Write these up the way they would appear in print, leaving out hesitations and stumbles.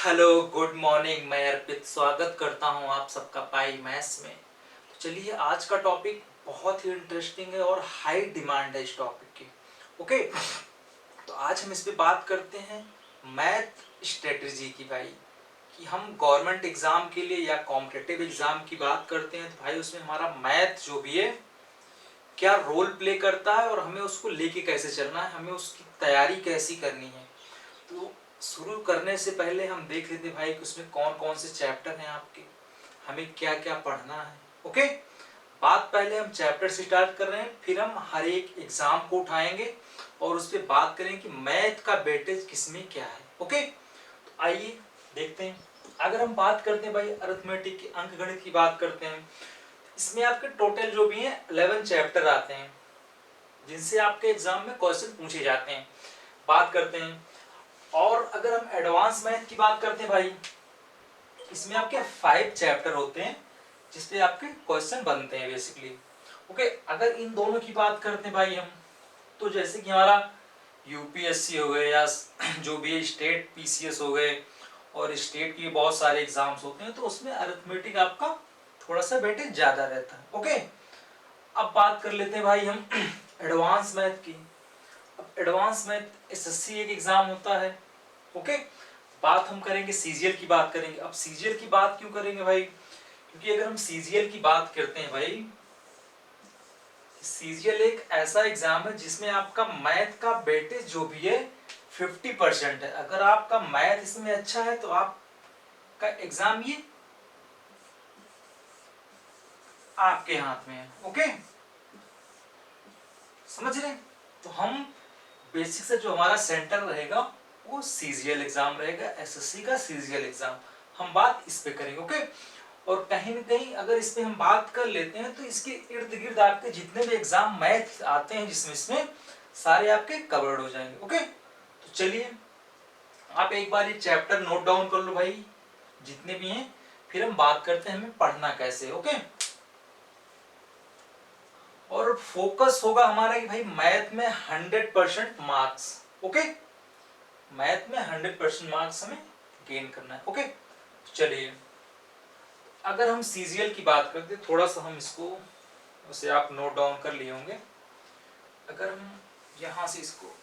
Hello good morning. मैं अर्पित स्वागत करता हूं आप सबका पाई मैथ्स में। तो चलिए, आज का टॉपिक बहुत ही इंटरेस्टिंग है और हाई डिमांड है इस टॉपिक की। ओके, तो आज हम इस पे बात करते हैं मैथ स्ट्रेटजी की भाई, कि हम गवर्नमेंट एग्जाम के लिए या कॉम्पिटिटिव एग्जाम की बात करते हैं तो भाई उसमें हमारा मैथ जो भी है क्या रोल प्ले करता है और हमें उसको लेके कैसे चलना है, हमें उसकी तैयारी कैसी करनी है। तो शुरू करने से पहले हम देख लेते हैं भाई कि उसमें कौन कौन से चैप्टर हैं आपके, हमें क्या क्या पढ़ना है। ओके, बात पहले हम चैप्टर से स्टार्ट कर रहे हैं, फिर हम हर एक एग्जाम को उठाएंगे और उस पर बात करेंगे कि मैथ का वेटेज किसमें क्या है। ओके, तो आइए देखते हैं। अगर हम बात करते हैं भाई अरिथमेटिक की, अंकगणित की बात करते हैं, इसमें आपके टोटल जो भी हैं 11 चैप्टर आते हैं जिनसे आपके एग्जाम में क्वेश्चन पूछे जाते हैं। बात करते हैं, और अगर हम एडवांस मैथ की बात करते हैं भाई, इसमें आपके 5 चैप्टर होते हैं जिसपे आपके क्वेश्चन बनते हैं बेसिकली। ओके, अगर इन दोनों की बात करते हैं भाई हम, तो जैसे कि हमारा यूपीएससी हो गए या जो भी स्टेट पीसीएस हो गए और स्टेट के बहुत सारे एग्जाम्स होते हैं, तो उसमें अरिथमेटिक आपका थोड़ा सा वेटेज ज्यादा रहता है। ओके, अब बात कर लेते हैं भाई हम एडवांस मैथ की। अब एडवांस मैथ एसएससी एक एग्जाम होता है। ओके, बात हम करेंगे सीजीएल की बात करेंगे। अब सीजीएल की बात क्यों करेंगे भाई, क्योंकि अगर हम सीजीएल की बात करते हैं भाई, सीजीएल एक ऐसा एग्जाम है जिसमें आपका मैथ का वेटेज जो भी है 50% है। अगर आपका मैथ इसमें अच्छा है तो आपका एग्जाम ये आपके हाथ में है। ओके, समझ रहे हैं? तो हम बेसिक से जो हमारा सेंटर रहेगा वो सीजीएल एग्जाम रहेगा, एसएससी का सीजीएल एग्जाम। हम बात इस पे करेंगे। ओके, और कहीं न कहीं अगर इस पे हम बात कर लेते हैं तो इसके इर्द गिर्द आपके जितने भी एग्जाम मैथ आते हैं जिसमें इसमें सारे आपके कवर्ड हो जाएंगे। ओके, तो चलिए आप एक बार ये चैप्टर नोट डाउन कर लो भाई, जितने भी हैं, फिर हम बात करते हैं हमें पढ़ना कैसे। ओके, और फोकस होगा हमारा कि भाई मैथ में 100% मार्क्स। ओके, मैथ में 100% मार्क्स हमें गेन करना है। ओके, चलिए अगर हम सीजीएल की बात करते हैं, थोड़ा सा हम इसको, उसे आप नोट डाउन कर लिए होंगे। अगर हम यहां से इसको,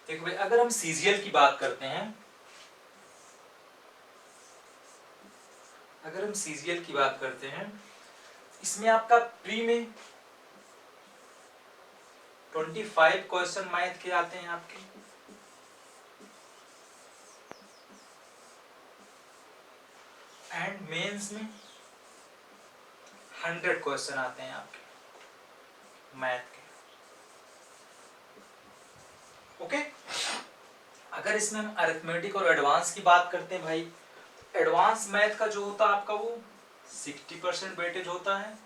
देखो भाई अगर हम सीजीएल की बात करते हैं, अगर हम सीजीएल की बात करते हैं, इसमें आपका प्री में 25 क्वेश्चन मैथ के आते हैं आपके, एंड मेंस में 100 क्वेश्चन आते हैं आपके मैथ के। ओके, अगर इसमें हम अरिथमेटिक और एडवांस की बात करते हैं भाई, एडवांस मैथ का जो होता है आपका वो 60% वेटेज होता है,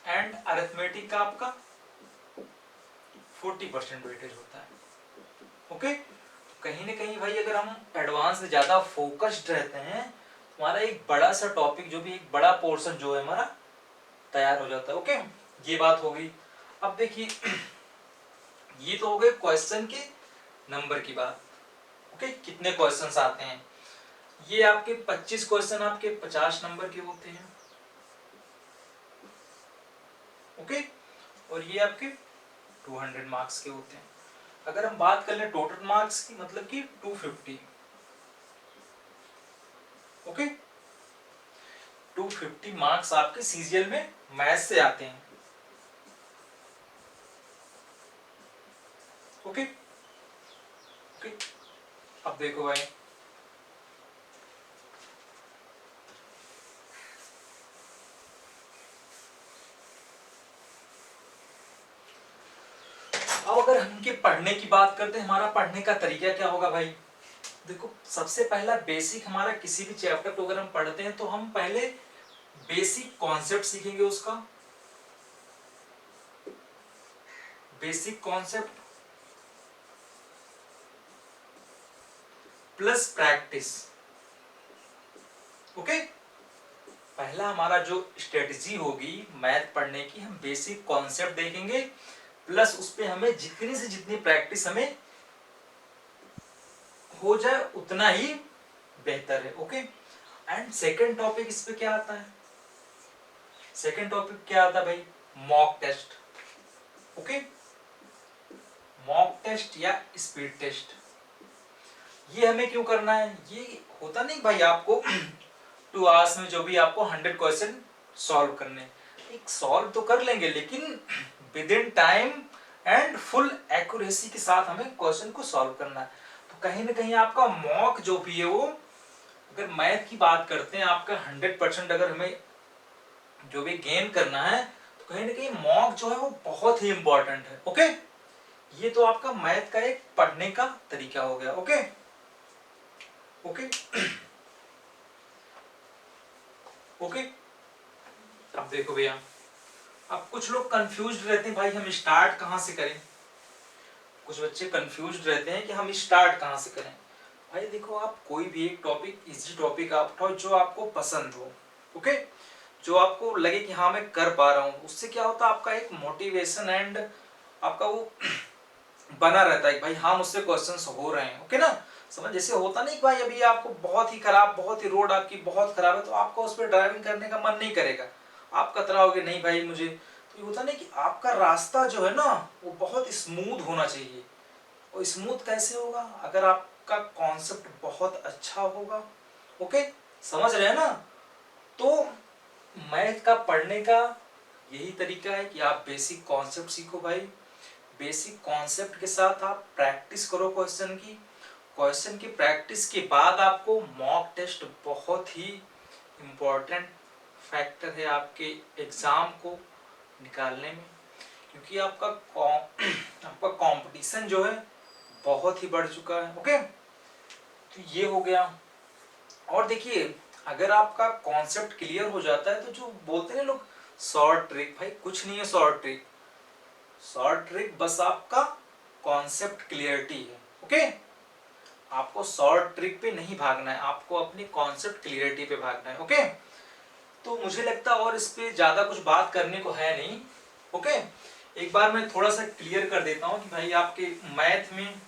एंड अरिथमेटिक का आपका 40% वेटेज होता है। ओके, कहीं ना कहीं भाई अगर हम एडवांस में ज्यादा फोकस्ड रहते हैं, हमारा एक बड़ा सा टॉपिक जो भी एक बड़ा पोर्शन जो है हमारा तैयार हो जाता है। ओके, ये बात हो गई। अब देखिए ये तो हो गए क्वेश्चन के नंबर की बात। ओके, कितने क्वेश्चंस आते हैं, ये आपके 25 क्वेश्चन आपके 50 नंबर के होते हैं। ओके, और ये आपके 200 मार्क्स के होते हैं। अगर हम बात कर ले टोटल मार्क्स की, मतलब कि 250। ओके, 250 मार्क्स आपके सीजीएल में मैथ से आते हैं। ओके, ओके, अब देखो भाई अब अगर हम इनके पढ़ने की बात करते हैं, हमारा पढ़ने का तरीका क्या होगा भाई। देखो सबसे पहला बेसिक हमारा, किसी भी चैप्टर को अगर हम पढ़ते हैं तो हम पहले बेसिक कॉन्सेप्ट सीखेंगे, उसका basic concept, plus practice. Okay, पहला हमारा जो स्ट्रेटजी होगी मैथ पढ़ने की, हम बेसिक कॉन्सेप्ट देखेंगे प्लस उस पे हमें जितनी से जितनी प्रैक्टिस हमें हो जाए उतना ही बेहतर है। ओके, एंड सेकंड टॉपिक इस पे क्या आता है, सेकंड टॉपिक क्या आता है भाई, mock test. Okay, mock test या स्पीड टेस्ट, ये हमें क्यों करना है, ये होता नहीं भाई आपको 2 आवर्स में जो भी आपको 100 क्वेश्चन सॉल्व करने, एक सॉल्व तो कर लेंगे लेकिन with in time and full accuracy के साथ हमें क्वेश्चन को सॉल्व करना है। तो कहीं ना कहीं आपका मॉक जो भी है वो, अगर मैथ की बात करते हैं, आपका 100% अगर हमें जो भी गेन करना है तो कहीं ना कहीं मॉक जो है वो बहुत ही इंपॉर्टेंट है। ओके, ये तो आपका मैथ का एक पढ़ने का तरीका हो गया। ओके ओके ओके, अब देखो भैया, अब कुछ लोग कंफ्यूज्ड रहते हैं भाई हम स्टार्ट कहाँ से करें, कुछ बच्चे कंफ्यूज्ड रहते हैं कि हम स्टार्ट कहाँ से करें। भाई देखो, आप कोई भी एक टॉपिक, इजी टॉपिक आप उठाओ जो आपको पसंद हो। ओके, जो आपको लगे कि हाँ मैं कर पा रहा हूँ, उससे क्या होता है आपका एक मोटिवेशन एंड आपका वो बना रहता है भाई हाँ मुझसे क्वेश्चंस हो रहे हैं। ओके ना, समझ, जैसे होता नहीं भाई अभी आपको बहुत ही खराब, बहुत ही रोड आपकी बहुत खराब है तो आपको उस पर ड्राइविंग करने का मन नहीं करेगा, आप कतराओगे नहीं भाई मुझे, तो ये होता नहीं कि आपका रास्ता जो है ना वो बहुत स्मूथ होना चाहिए। और स्मूथ कैसे होगा, अगर आपका कॉन्सेप्ट बहुत अच्छा होगा। ओके, समझ रहे हैं ना। तो मैथ का पढ़ने का यही तरीका है कि आप बेसिक कॉन्सेप्ट सीखो भाई, बेसिक कॉन्सेप्ट के साथ आप प्रैक्टिस करो क्वेश्चन की, क्वेश्चन की प्रैक्टिस के बाद आपको मॉक टेस्ट बहुत ही इम्पोर्टेंट फैक्टर है आपके एग्जाम को निकालने में, क्योंकि आपका आपका कंपटीशन जो है बहुत ही बढ़ चुका है। ओके, तो ये हो गया। और देखिए, अगर आपका कॉन्सेप्ट क्लियर हो जाता है तो जो बोलते हैं लोग शॉर्ट ट्रिक, भाई कुछ नहीं है शॉर्ट ट्रिक, शॉर्ट ट्रिक बस आपका कॉन्सेप्ट क्लियरिटी है। ओके, आपको शॉर्ट ट्रिक पे नहीं भागना है, आपको अपनी कॉन्सेप्ट क्लियरिटी पे भागना है। ओके, तो मुझे लगता है और इस पे ज्यादा कुछ बात करने को है नहीं। ओके, एक बार मैं थोड़ा सा क्लियर कर देता हूँ कि भाई आपके मैथ में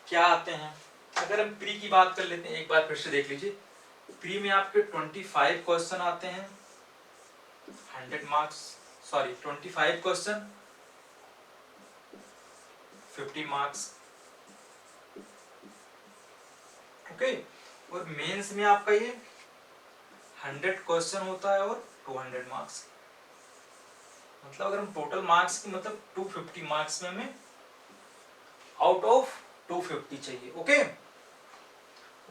क्या आते हैं। अगर हम प्री की बात कर लेते हैं, एक बार फिर से देख लीजिए, प्री में आपके 25 क्वेश्चन आते हैं, 100 marks, sorry 25 question 50 marks. Okay, और मेंस में आपका ये 100 क्वेश्चन होता है और 200 मार्क्स, मतलब अगर हम टोटल मार्क्स की मतलब 250 मार्क्स में हमें आउट ऑफ 250 चाहिए। ओके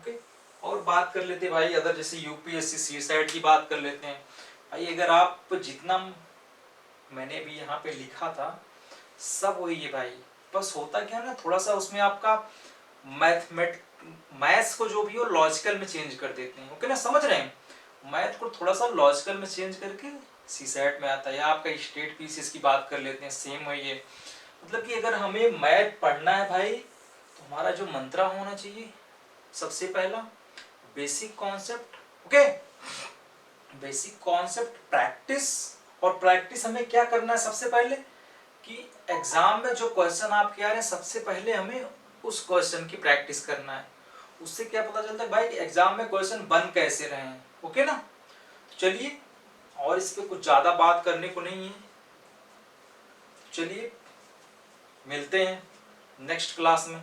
ओके, और बात कर लेते हैं भाई अगर जैसे यूपीएससी सी साइड की बात कर लेते हैं। भाई अगर आप जितना मैंने भी यहाँ पे लिखा था सब वही है भाई, बस होता क्या है ना थोड़ा सा उसमें आपका मैथ्स को जो भी हो लॉजिकल में चेंज कर देते हैं। ओके ना, समझ रहे हैं, मैथ को थोड़ा सा लॉजिकल में चेंज करके सी सेट में आता है। या आपका स्टेट पीसीएस की बात कर लेते हैं, सेम वही है। मतलब कि अगर हमें मैथ पढ़ना है भाई तो हमारा जो मंत्रा होना चाहिए सबसे पहला basic concept. Okay, basic concept practice, और प्रैक्टिस हमें क्या करना है सबसे पहले कि एग्जाम में जो क्वेश्चन आपके आ रहे हैं सबसे पहले हमें उस क्वेश्चन की प्रैक्टिस करना है। उससे क्या पता चलता है भाई कि एग्जाम में क्वेश्चन बन कैसे रहे हैं। ओके ना, चलिए, और इस पे कुछ ज्यादा बात करने को नहीं है, चलिए मिलते हैं नेक्स्ट क्लास में।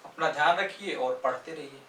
अपना ध्यान रखिए और पढ़ते रहिए।